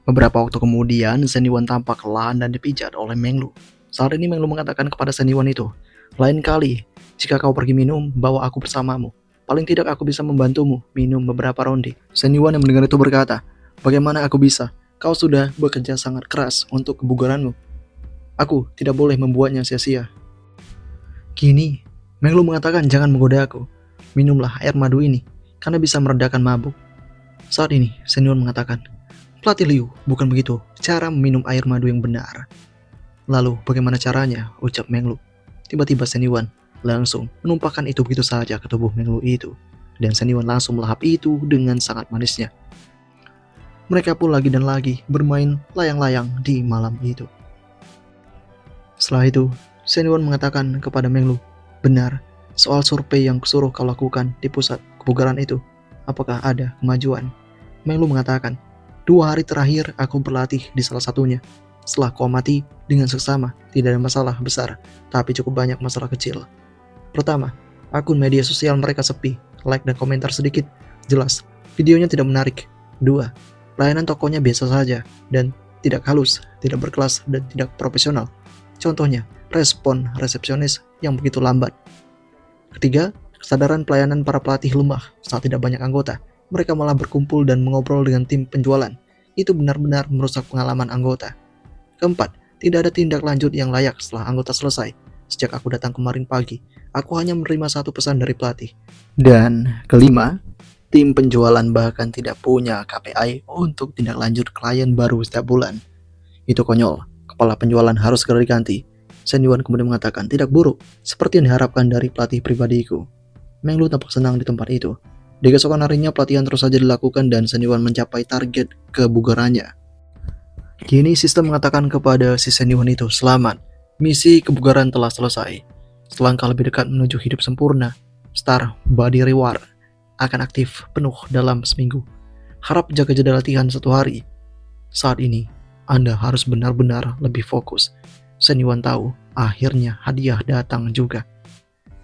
Beberapa waktu kemudian, Sendiwan tampak kelelahan dan dipijat oleh Menglu. Saat ini Menglu mengatakan kepada Sendiwan itu, "Lain kali, jika kau pergi minum, bawa aku bersamamu. Paling tidak aku bisa membantumu minum beberapa ronde." Sendiwan yang mendengar itu berkata, "Bagaimana aku bisa? Kau sudah bekerja sangat keras untuk kebugaranmu. Aku tidak boleh membuatnya sia-sia." Kini, Menglu mengatakan, "Jangan menggoda aku. Minumlah air madu ini, karena bisa meredakan mabuk." Saat ini, Sendiwan mengatakan, "Pelatih Liu, bukan begitu cara meminum air madu yang benar." "Lalu bagaimana caranya?" ucap Menglu. Tiba-tiba Sendiwan langsung menumpahkan itu begitu saja ke tubuh Menglu itu. Dan Sendiwan langsung melahap itu dengan sangat manisnya. Mereka pun lagi dan lagi bermain layang-layang di malam itu. Setelah itu, Sendiwan mengatakan kepada Menglu, "Benar, soal survei yang suruh kau lakukan di pusat kebugaran itu, apakah ada kemajuan?" Menglu mengatakan, "2 hari terakhir aku berlatih di salah satunya. Setelah kau mati dengan seksama, tidak ada masalah besar, tapi cukup banyak masalah kecil. Pertama, akun media sosial mereka sepi, like dan komentar sedikit, jelas, videonya tidak menarik. 2, pelayanan tokonya biasa saja, dan tidak halus, tidak berkelas, dan tidak profesional. Contohnya, respon resepsionis yang begitu lambat. Ketiga, kesadaran pelayanan para pelatih lemah saat tidak banyak anggota. Mereka malah berkumpul dan mengobrol dengan tim penjualan. Itu benar-benar merusak pengalaman anggota. Keempat, tidak ada tindak lanjut yang layak setelah anggota selesai. Sejak aku datang kemarin pagi, aku hanya menerima 1 pesan dari pelatih." Dan kelima, tim penjualan bahkan tidak punya KPI untuk tindak lanjut klien baru setiap bulan. "Itu konyol, kepala penjualan harus segera diganti." Sendiwan kemudian mengatakan, "Tidak buruk, seperti yang diharapkan dari pelatih pribadiku." Menglu tampak senang di tempat itu. Di keesokan harinya pelatihan terus saja dilakukan dan Sendiwan mencapai target kebugarannya. Kini sistem mengatakan kepada si Sendiwan itu, "Selamat, misi kebugaran telah selesai. Selangkah lebih dekat menuju hidup sempurna. Star Body Reward akan aktif penuh dalam seminggu. Harap jaga jeda latihan 1 hari. Saat ini, Anda harus benar-benar lebih fokus." Sendiwan tahu, akhirnya hadiah datang juga.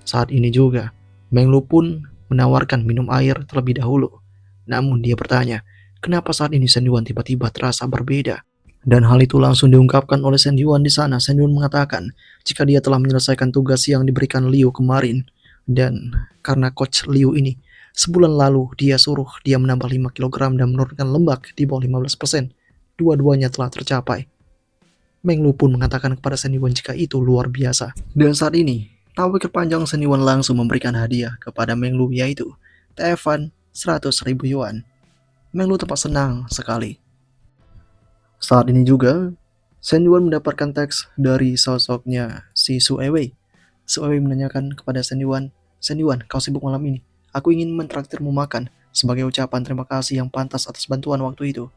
Saat ini juga, Menglu pun menawarkan minum air terlebih dahulu. Namun dia bertanya, kenapa saat ini Sendiwan tiba-tiba terasa berbeda? Dan hal itu langsung diungkapkan oleh Sendiwan di sana. Sendiwan mengatakan, jika dia telah menyelesaikan tugas yang diberikan Liu kemarin. Dan karena coach Liu ini, sebulan lalu dia suruh dia menambah 5 kg dan menurunkan lemak di bawah 15%. Dua-duanya telah tercapai. Menglu pun mengatakan kepada Sendiwan jika itu luar biasa. Dan saat ini, tak pikir panjang Sendiwan langsung memberikan hadiah kepada Menglu, yaitu TF-an 100.000 yuan. Menglu tampak senang sekali. Saat ini juga, Sendiwan mendapatkan teks dari sosoknya si Su Ewei. Su Ewei menanyakan kepada Sendiwan, "Sendiwan, kau sibuk malam ini? Aku ingin mentraktirmu makan sebagai ucapan terima kasih yang pantas atas bantuan waktu itu."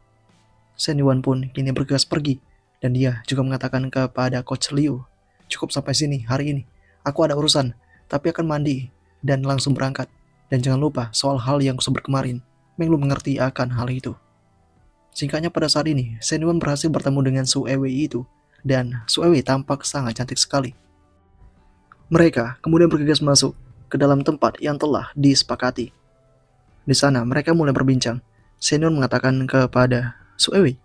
Sendiwan pun kini bergegas pergi, dan dia juga mengatakan kepada Coach Liu, "Cukup sampai sini hari ini. Aku ada urusan, tapi akan mandi dan langsung berangkat. Dan jangan lupa soal hal yang kusebar kemarin." Menglu mengerti akan hal itu. Singkatnya pada saat ini, Sendiwan berhasil bertemu dengan Su Ewei itu, dan Su Ewei tampak sangat cantik sekali. Mereka kemudian bergegas masuk ke dalam tempat yang telah disepakati. Di sana mereka mulai berbincang. Sendiwan mengatakan kepada Su Ewei,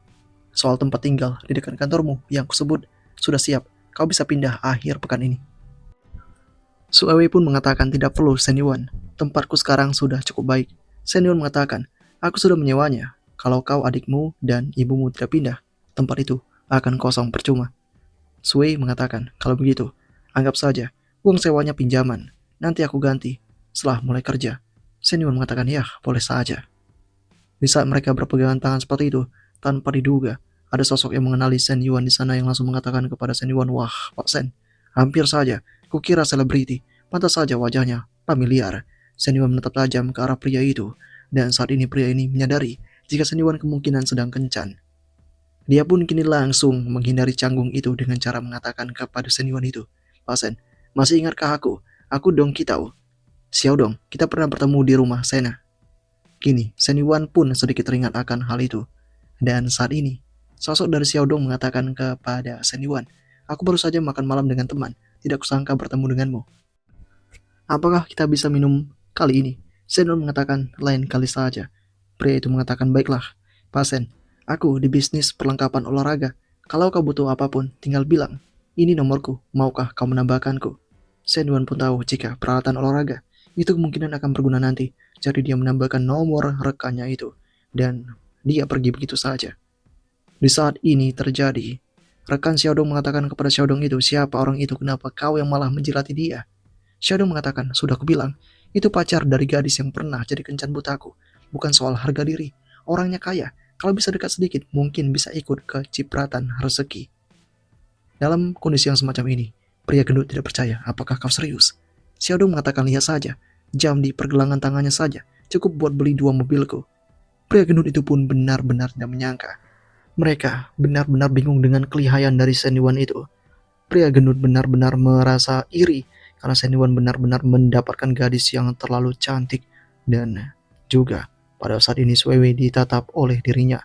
"Soal tempat tinggal di dekat kantormu yang kusebut sudah siap, kau bisa pindah akhir pekan ini." Su Ewei pun mengatakan, "Tidak perlu Sendiwan, tempatku sekarang sudah cukup baik." Sendiwan mengatakan, "Aku sudah menyewanya. Kalau kau, adikmu, dan ibumu tidak pindah, tempat itu akan kosong percuma." Su Ewei mengatakan, "Kalau begitu, anggap saja uang sewanya pinjaman. Nanti aku ganti setelah mulai kerja." Sendiwan mengatakan, "Ya, boleh saja." Di saat mereka berpegangan tangan seperti itu, tanpa diduga, ada sosok yang mengenali Sendiwan di sana yang langsung mengatakan kepada Sendiwan, "Wah, Pak Sen, hampir saja kukira selebriti, pantas saja wajahnya familiar." Sendiwan menatap tajam ke arah pria itu, dan saat ini pria ini menyadari jika Sendiwan kemungkinan sedang kencan. Dia pun kini langsung menghindari canggung itu dengan cara mengatakan kepada Sendiwan itu, "Pak Sen, masih ingatkah aku? Aku Dong Kitao. Xiao Dong, kita pernah bertemu di rumah Sena." Kini, Sendiwan pun sedikit teringat akan hal itu. Dan saat ini, sosok dari Xiao Dong mengatakan kepada Sendiwan, "Aku baru saja makan malam dengan teman, tidak kusangka bertemu denganmu. Apakah kita bisa minum kali ini?" Sendiwan mengatakan, "Lain kali saja." Pria itu mengatakan, "Baiklah, Pak Sen, Aku di bisnis perlengkapan olahraga. Kalau kau butuh apapun, tinggal bilang. Ini nomorku, maukah kau menambahkanku? Shen Yuan pun tahu jika peralatan olahraga itu kemungkinan akan berguna nanti. Jadi dia menambahkan nomor rekannya itu. Dan dia pergi begitu saja. Di saat ini terjadi, rekan Xiaodong mengatakan kepada Xiaodong itu, siapa orang itu, kenapa kau yang malah menjilati dia? Xiaodong mengatakan, sudah kubilang, itu pacar dari gadis yang pernah jadi kencan butaku. Bukan soal harga diri, orangnya kaya, kalau bisa dekat sedikit, mungkin bisa ikut ke cipratan rezeki. Dalam kondisi yang semacam ini, pria gendut tidak percaya, apakah kau serius? Xiaodong mengatakan, lihat saja, jam di pergelangan tangannya saja, cukup buat beli 2 mobilku. Pria gendut itu pun benar-benar tidak menyangka. Mereka benar-benar bingung dengan kelihayan dari Shen Yuan itu. Pria gendut benar-benar merasa iri karena Shen Yuan benar-benar mendapatkan gadis yang terlalu cantik dan juga pada saat ini Sui Wei ditatap oleh dirinya.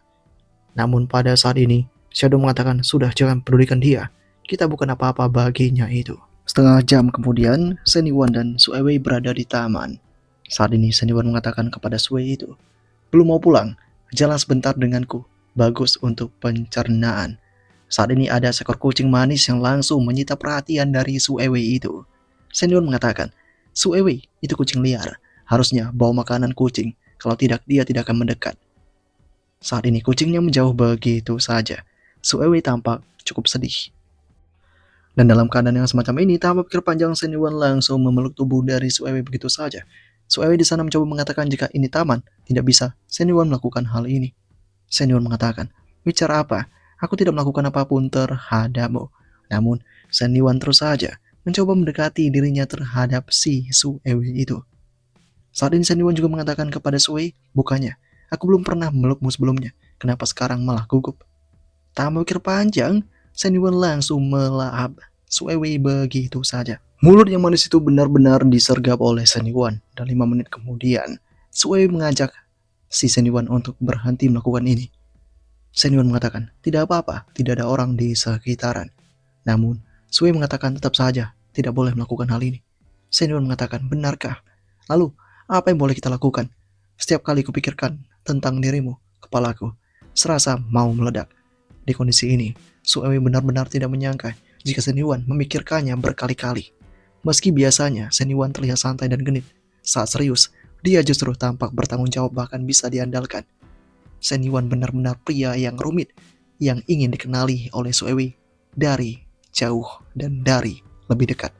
Namun pada saat ini Shadow mengatakan, sudah jangan pedulikan dia, kita bukan apa-apa baginya itu. Setengah jam kemudian Shen Yuan dan Sui Wei berada di taman. Saat ini Shen Yuan mengatakan kepada Sui itu, belum mau pulang, jalan sebentar denganku. Bagus untuk pencernaan. Saat ini ada seekor kucing manis yang langsung menyita perhatian dari Su Wei itu. Shen Yuan mengatakan, Su Wei itu kucing liar, harusnya bawa makanan kucing, kalau tidak dia tidak akan mendekat. Saat ini kucingnya menjauh begitu saja. Su Wei tampak cukup sedih. Dan dalam keadaan yang semacam ini, tanpa pikir panjang Shen Yuan langsung memeluk tubuh dari Su Wei begitu saja. Su Wei di sana mencoba mengatakan jika ini taman, tidak bisa Shen Yuan melakukan hal ini. Shen Yuan mengatakan, bicara apa? Aku tidak melakukan apapun terhadapmu. Namun, Shen Yuan terus saja mencoba mendekati dirinya terhadap si Su Wei itu. Saat ini Shen Yuan juga mengatakan kepada Su Wei, bukannya, aku belum pernah melukmu sebelumnya. Kenapa sekarang malah gugup? Tanpa pikir panjang, Shen Yuan langsung melahap Su Wei begitu saja. Mulut yang manis itu benar-benar disergap oleh Shen Yuan. Dan 5 menit kemudian, Su Wei mengajak si Shen Yuan untuk berhenti melakukan ini. Shen Yuan mengatakan, tidak apa-apa, tidak ada orang di sekitaran. Namun, Sui mengatakan tetap saja, tidak boleh melakukan hal ini. Shen Yuan mengatakan, benarkah? Lalu, apa yang boleh kita lakukan? Setiap kali kupikirkan tentang dirimu, kepalaku serasa mau meledak. Di kondisi ini, Sui benar-benar tidak menyangka jika Shen Yuan memikirkannya berkali-kali. Meski biasanya Shen Yuan terlihat santai dan genit, saat serius, dia justru tampak bertanggung jawab bahkan bisa diandalkan. Shen Yuan benar-benar pria yang rumit, yang ingin dikenali oleh Su Wei dari jauh dan dari lebih dekat.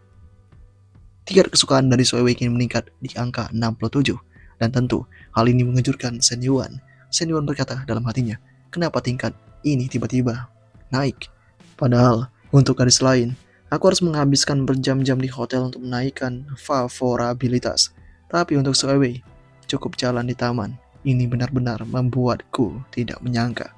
Tingkat kesukaan dari Su Wei kini meningkat di angka 67, dan tentu hal ini mengejutkan Shen Yuan. Shen Yuan berkata dalam hatinya, kenapa tingkat ini tiba-tiba naik? Padahal untuk gadis lain, aku harus menghabiskan berjam-jam di hotel untuk menaikkan favorabilitas. Tapi untuk Su Wei, cukup jalan di taman. Ini benar-benar membuatku tidak menyangka.